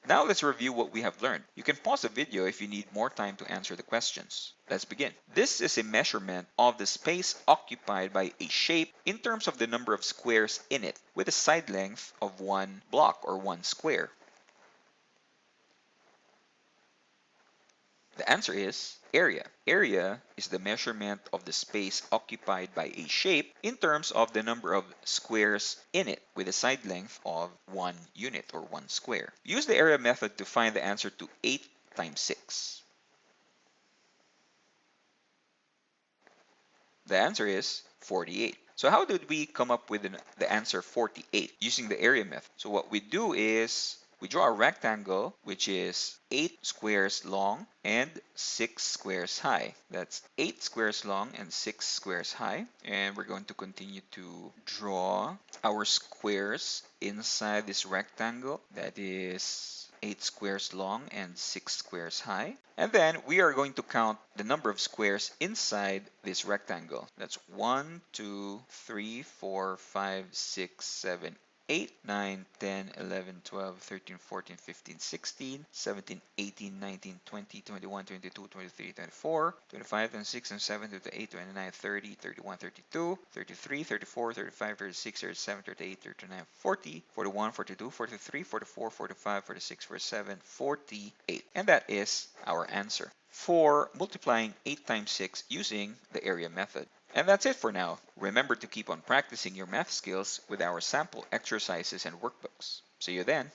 Now let's review what we have learned. You can pause the video if you need more time to answer the questions. Let's begin. This is a measurement of the space occupied by a shape in terms of the number of squares in it, with a side length of one block or one square. The answer is area. Area is the measurement of the space occupied by a shape in terms of the number of squares in it, with a side length of one unit or one square. Use the area method to find the answer to 8 times 6. The answer is 48. So how did we come up with the answer 48 using the area method? So what we do is we draw a rectangle which is 8 squares long and 6 squares high. That's 8 squares long and 6 squares high. And we're going to continue to draw our squares inside this rectangle that is 8 squares long and 6 squares high. And then we are going to count the number of squares inside this rectangle. That's 1, 2, 3, 4, 5, 6, 7, 8, 9, 10, 11, 12, 13, 14, 15, 16, 17, 18, 19, 20, 21, 22, 23, 24, 25, 26, 27, 28, 29, 30, 31, 32, 33, 34, 35, 36, 37, 38, 39, 40, 41, 42, 43, 44, 45, 46, 47, 48. And that is our answer for multiplying 8 times 6 using the area method. And that's it for now. Remember to keep on practicing your math skills with our sample exercises and workbooks. See you then.